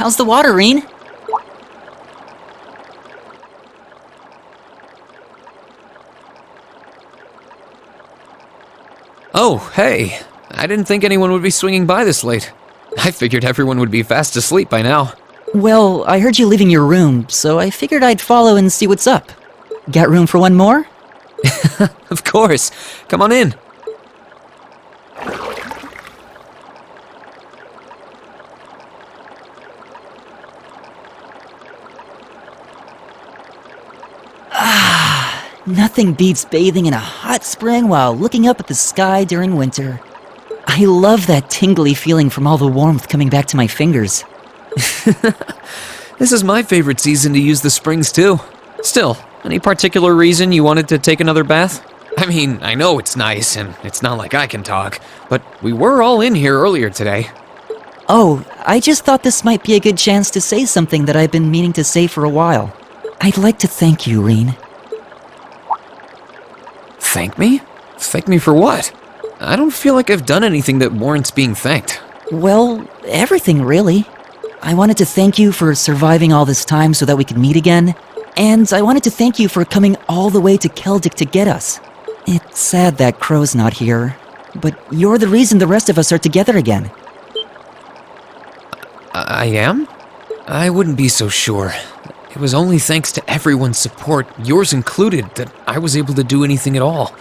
How's the water, Reen? Oh, hey. I didn't think anyone would be swinging by this late. I figured everyone would be fast asleep by now. Well, I heard you leaving your room, so I figured I'd follow and see what's up. Got room for one more? Of course. Come on in. Nothing beats bathing in a hot spring while looking up at the sky during winter. I love that tingly feeling from all the warmth coming back to my fingers. This is my favorite season to use the springs too. Still, any particular reason you wanted to take another bath? I mean, I know it's nice and it's not like I can talk, but we were all in here earlier today. Oh, I just thought this might be a good chance to say something that I've been meaning to say for a while. I'd like to thank you, Reen. Thank me? Thank me for what? I don't feel like I've done anything that warrants being thanked. Well, everything really. I wanted to thank you for surviving all this time so that we could meet again. And I wanted to thank you for coming all the way to Keldic to get us. It's sad that Crow's not here, but you're the reason the rest of us are together again. I am? I wouldn't be so sure. It was only thanks to everyone's support, yours included, that I was able to do anything at all.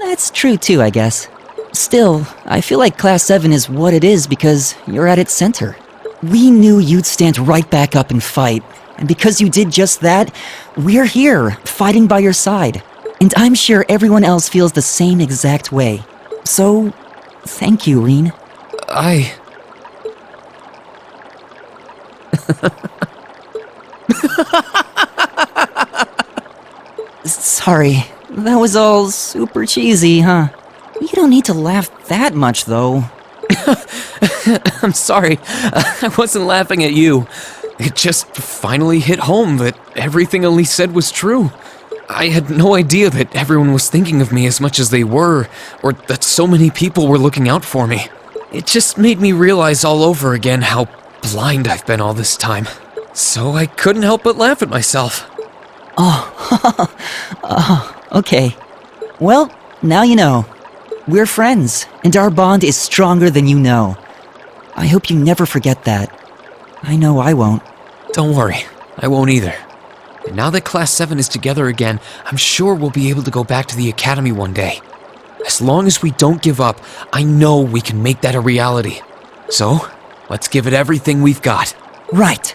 That's true too, I guess. Still, I feel like Class 7 is what it is because you're at its center. We knew you'd stand right back up and fight, and because you did just that, we're here, fighting by your side. And I'm sure everyone else feels the same exact way. So, thank you, Reen. Sorry, that was all super cheesy, huh? You don't need to laugh that much, though. I'm sorry, I wasn't laughing at you. It just finally hit home that everything Elise said was true. I had no idea that everyone was thinking of me as much as they were, or that so many people were looking out for me. It just made me realize all over again how blind I've been all this time. So I couldn't help but laugh at myself. Okay. Well, now you know. We're friends, and our bond is stronger than you know. I hope you never forget that. I know I won't. Don't worry, I won't either. And now that Class 7 is together again, I'm sure we'll be able to go back to the Academy one day. As long as we don't give up, I know we can make that a reality. So, let's give it everything we've got. Right.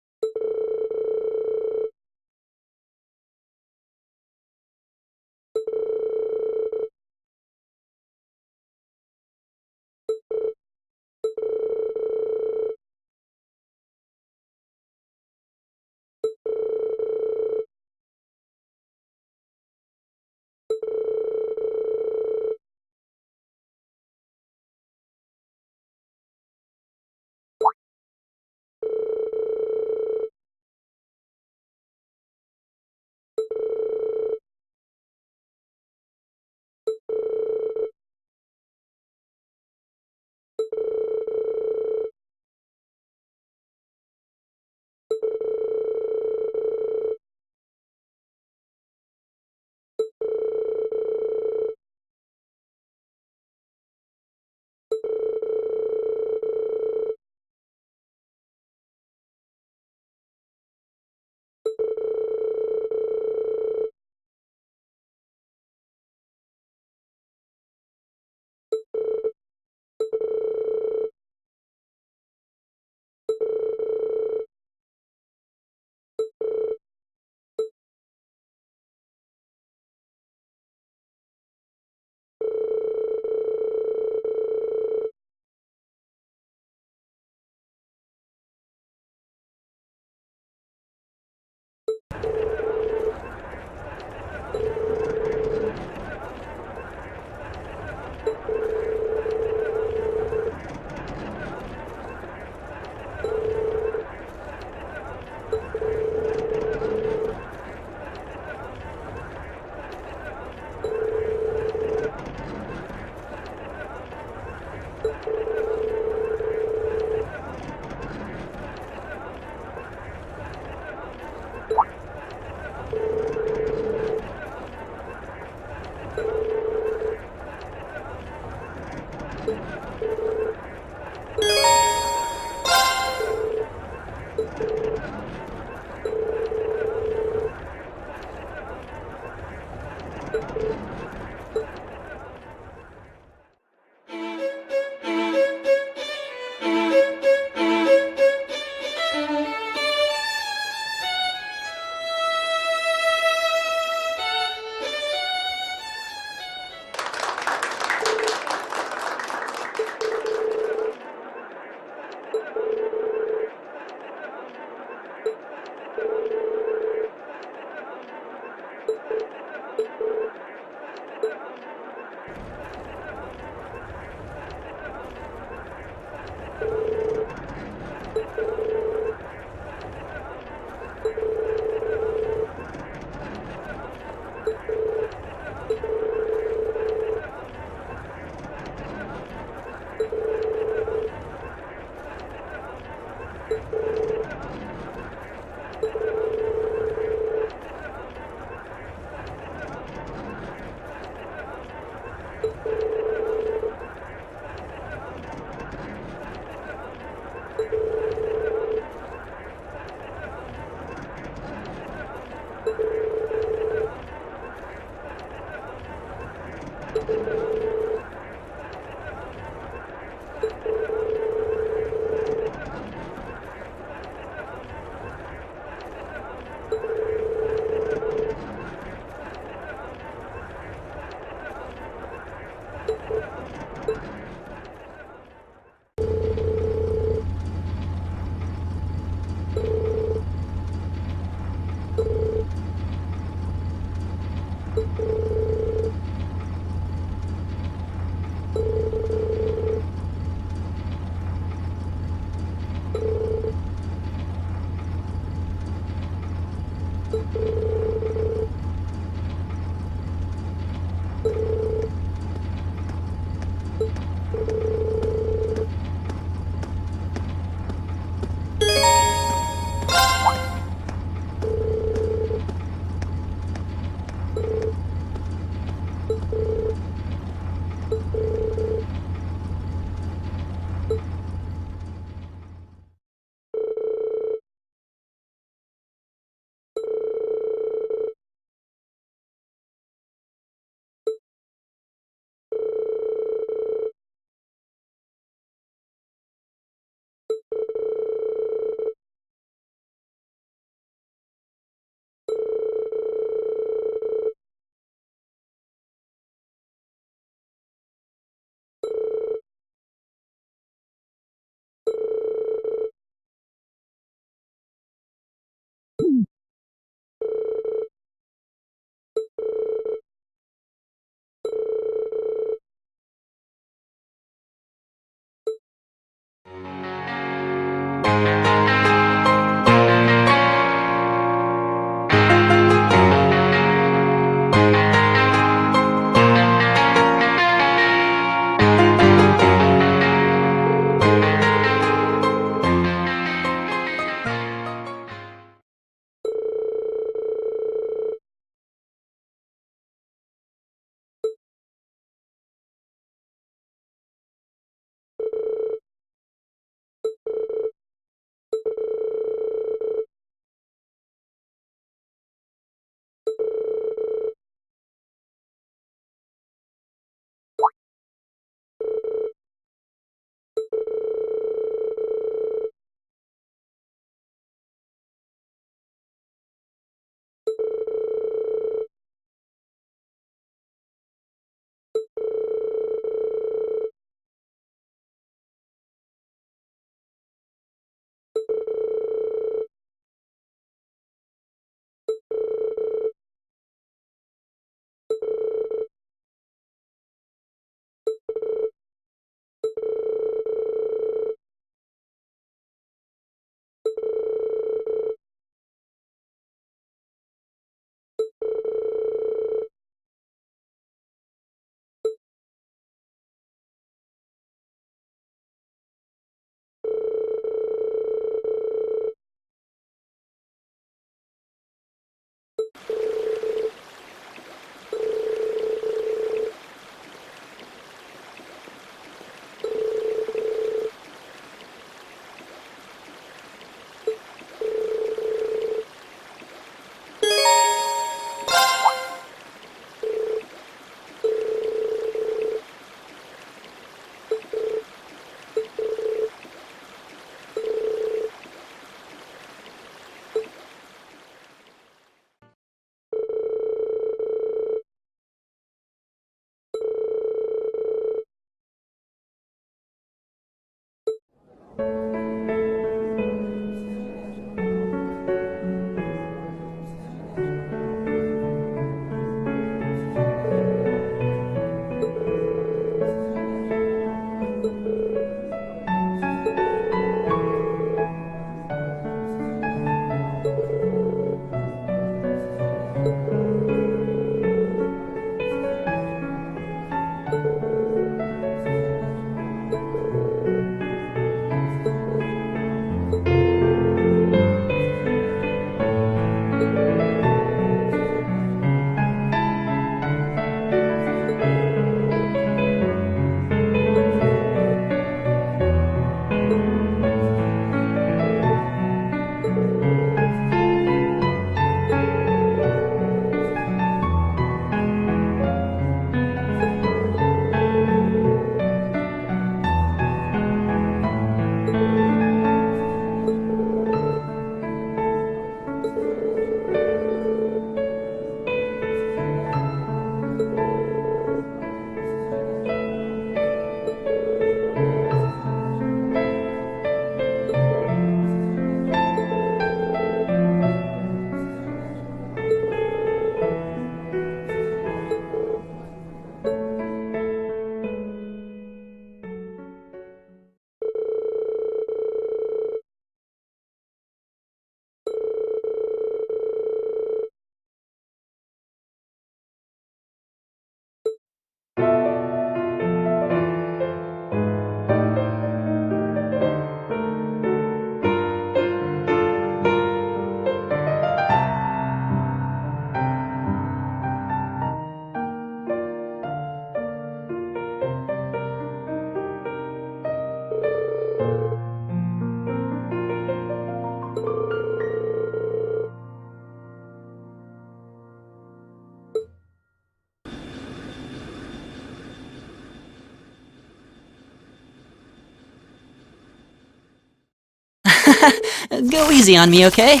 Go easy on me, okay?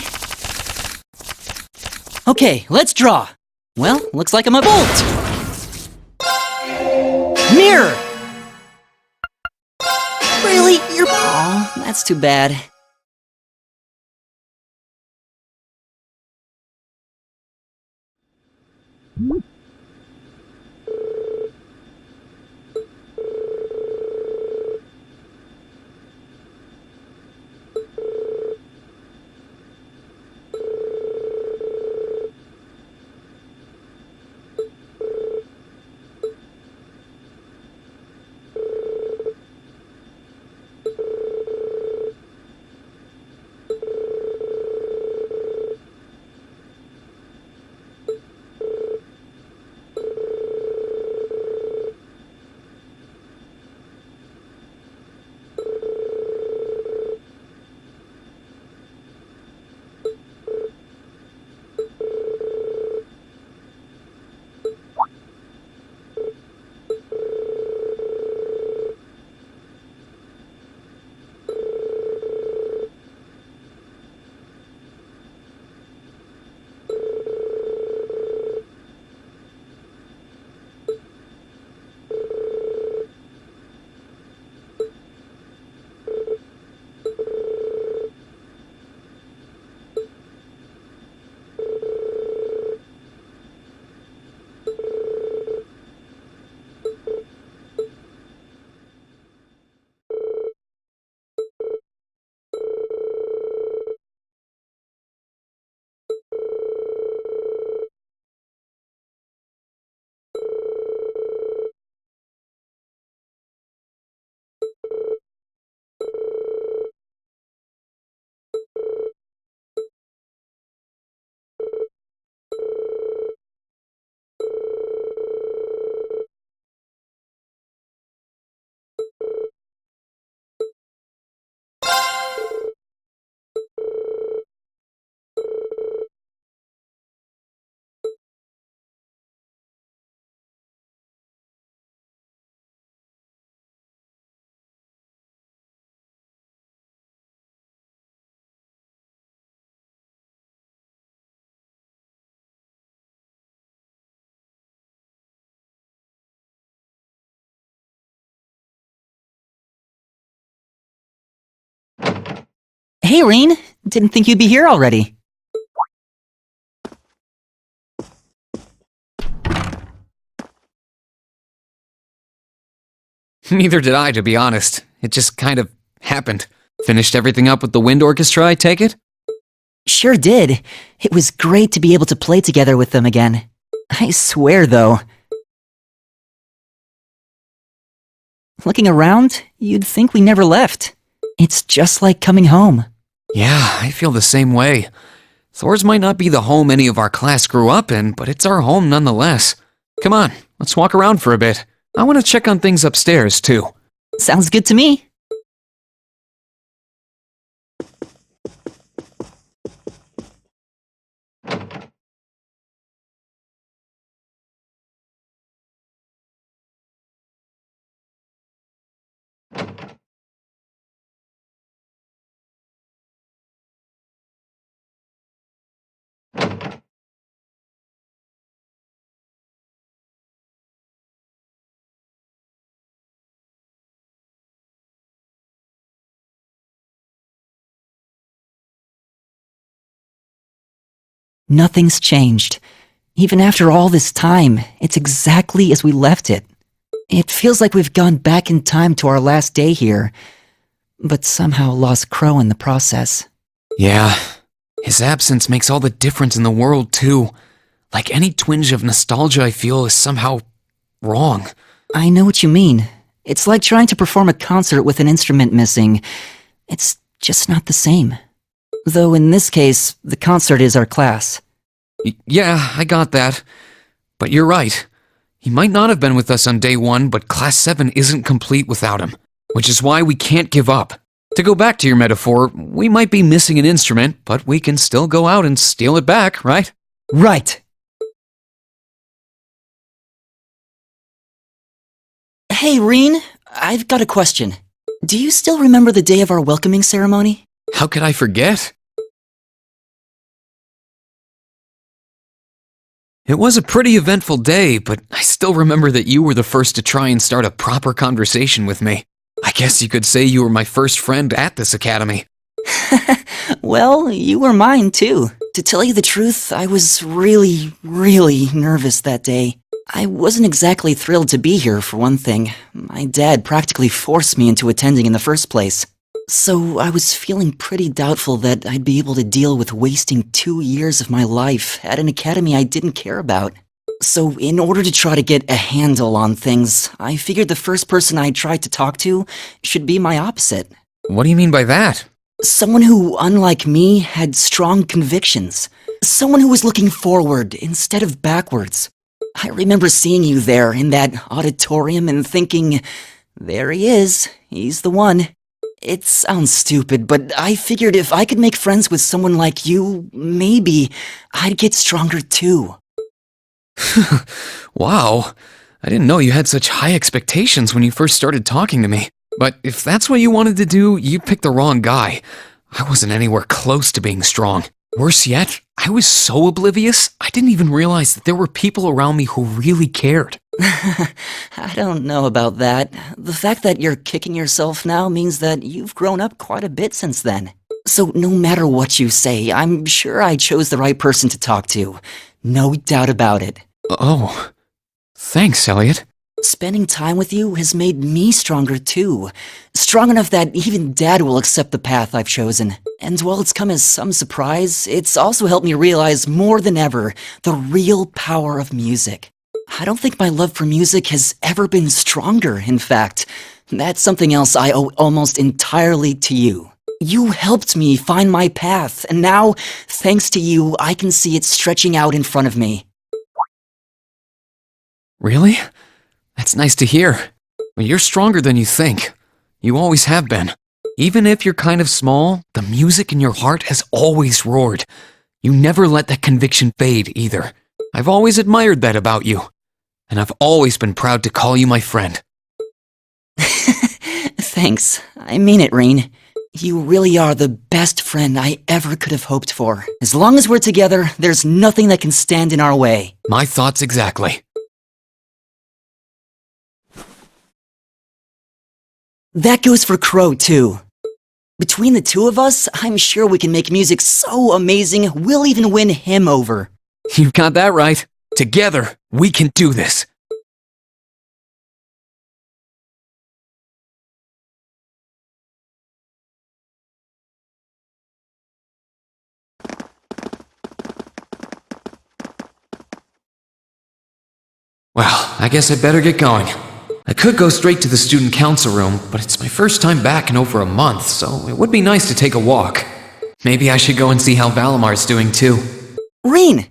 Okay, let's draw. Well, looks like I'm a bolt. Mirror! Really? You're... Aw, that's too bad. Hey, Reen. Didn't think you'd be here already. Neither did I, to be honest. It just kind of happened. Finished everything up with the wind orchestra, I take it? Sure did. It was great to be able to play together with them again. I swear, though. Looking around, you'd think we never left. It's just like coming home. Yeah, I feel the same way. Thor's might not be the home any of our class grew up in, but it's our home nonetheless. Come on, let's walk around for a bit. I want to check on things upstairs, too. Sounds good to me. Nothing's changed. Even after all this time, it's exactly as we left it. It feels like we've gone back in time to our last day here, but somehow lost Crow in the process. Yeah, his absence makes all the difference in the world, too. Like any twinge of nostalgia I feel is somehow wrong. I know what you mean. It's like trying to perform a concert with an instrument missing. It's just not the same. Though in this case, the concert is our class. Yeah, I got that. But you're right. He might not have been with us on day 1, but Class 7 isn't complete without him. Which is why we can't give up. To go back to your metaphor, we might be missing an instrument, but we can still go out and steal it back, right? Right! Hey, Reen, I've got a question. Do you still remember the day of our welcoming ceremony? How could I forget? It was a pretty eventful day, but I still remember that you were the first to try and start a proper conversation with me. I guess you could say you were my first friend at this academy. Well, you were mine too. To tell you the truth, I was really nervous that day. I wasn't exactly thrilled to be here, for one thing. My dad practically forced me into attending in the first place. So I was feeling pretty doubtful that I'd be able to deal with wasting 2 years of my life at an academy I didn't care about. So in order to try to get a handle on things, I figured the first person I tried to talk to should be my opposite. What do you mean by that? Someone who, unlike me, had strong convictions. Someone who was looking forward instead of backwards. I remember seeing you there in that auditorium and thinking, there he is, he's the one. It sounds stupid, but I figured if I could make friends with someone like you, maybe I'd get stronger too. Wow, I didn't know you had such high expectations when you first started talking to me. But if that's what you wanted to do, you picked the wrong guy. I wasn't anywhere close to being strong. Worse yet, I was so oblivious, I didn't even realize that there were people around me who really cared. I don't know about that. The fact that you're kicking yourself now means that you've grown up quite a bit since then. So no matter what you say, I'm sure I chose the right person to talk to. No doubt about it. Oh, thanks, Elliot. Spending time with you has made me stronger too. Strong enough that even Dad will accept the path I've chosen. And while it's come as some surprise, it's also helped me realize more than ever the real power of music. I don't think my love for music has ever been stronger, in fact. That's something else I owe almost entirely to you. You helped me find my path, and now, thanks to you, I can see it stretching out in front of me. Really? That's nice to hear. But you're stronger than you think. You always have been. Even if you're kind of small, the music in your heart has always roared. You never let that conviction fade, either. I've always admired that about you. And I've always been proud to call you my friend. Thanks. I mean it, Reen. You really are the best friend I ever could have hoped for. As long as we're together, there's nothing that can stand in our way. My thoughts exactly. That goes for Crow, too. Between the two of us, I'm sure we can make music so amazing, we'll even win him over. You've got that right. Together, we can do this. Well, I guess I better get going. I could go straight to the student council room, but it's my first time back in over a month, so it would be nice to take a walk. Maybe I should go and see how Valamar's doing too. Reen!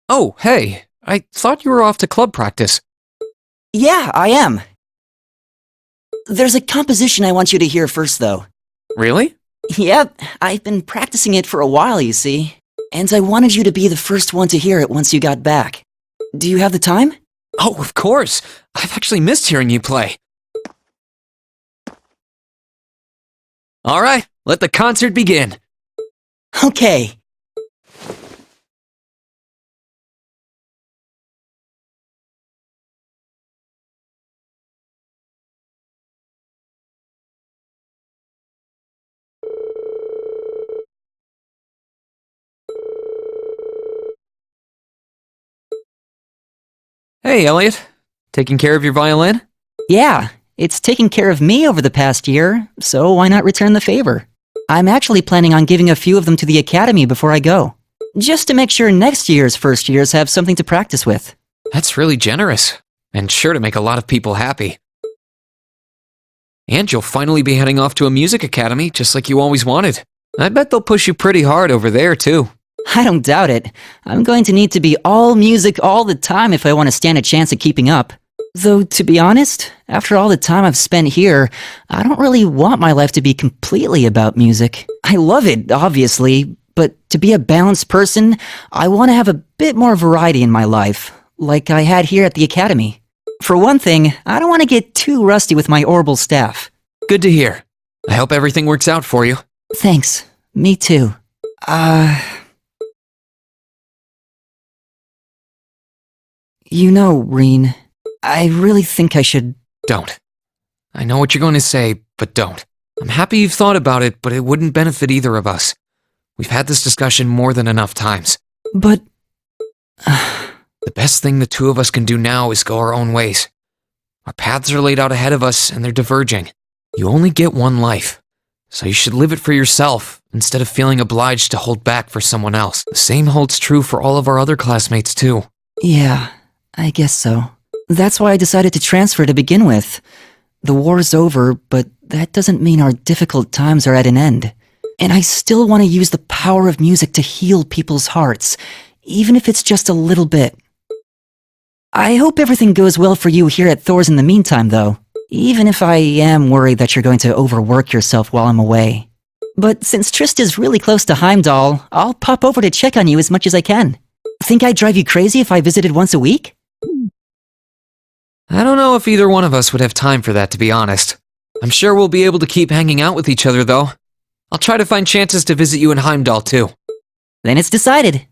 Oh, hey, I thought you were off to club practice. Yeah, I am. There's a composition I want you to hear first, though. Really? Yep, I've been practicing it for a while, you see. And I wanted you to be the first one to hear it once you got back. Do you have the time? Oh, of course. I've actually missed hearing you play. All right, let the concert begin. Okay. Hey, Elliot. Taking care of your violin? Yeah, it's taken care of me over the past year, so why not return the favor? I'm actually planning on giving a few of them to the academy before I go. Just to make sure next year's first years have something to practice with. That's really generous, and sure to make a lot of people happy. And you'll finally be heading off to a music academy, just like you always wanted. I bet they'll push you pretty hard over there, too. I don't doubt it. I'm going to need to be all music all the time if I want to stand a chance at keeping up. Though, to be honest, after all the time I've spent here, I don't really want my life to be completely about music. I love it, obviously, but to be a balanced person, I want to have a bit more variety in my life, like I had here at the academy. For one thing, I don't want to get too rusty with my orbital staff. Good to hear. I hope everything works out for you. Thanks. Me too. You know, Reen, I really think I should... Don't. I know what you're going to say, but don't. I'm happy you've thought about it, but it wouldn't benefit either of us. We've had this discussion more than enough times. But... The best thing the two of us can do now is go our own ways. Our paths are laid out ahead of us, and they're diverging. You only get one life, so you should live it for yourself instead of feeling obliged to hold back for someone else. The same holds true for all of our other classmates, too. Yeah, I guess so. That's why I decided to transfer to begin with. The war's over, but that doesn't mean our difficult times are at an end. And I still want to use the power of music to heal people's hearts, even if it's just a little bit. I hope everything goes well for you here at Thor's in the meantime, though, even if I am worried that you're going to overwork yourself while I'm away. But since Trista's really close to Heimdall, I'll pop over to check on you as much as I can. Think I'd drive you crazy if I visited once a week? I don't know if either one of us would have time for that, to be honest. I'm sure we'll be able to keep hanging out with each other, though. I'll try to find chances to visit you in Heimdall, too. Then it's decided.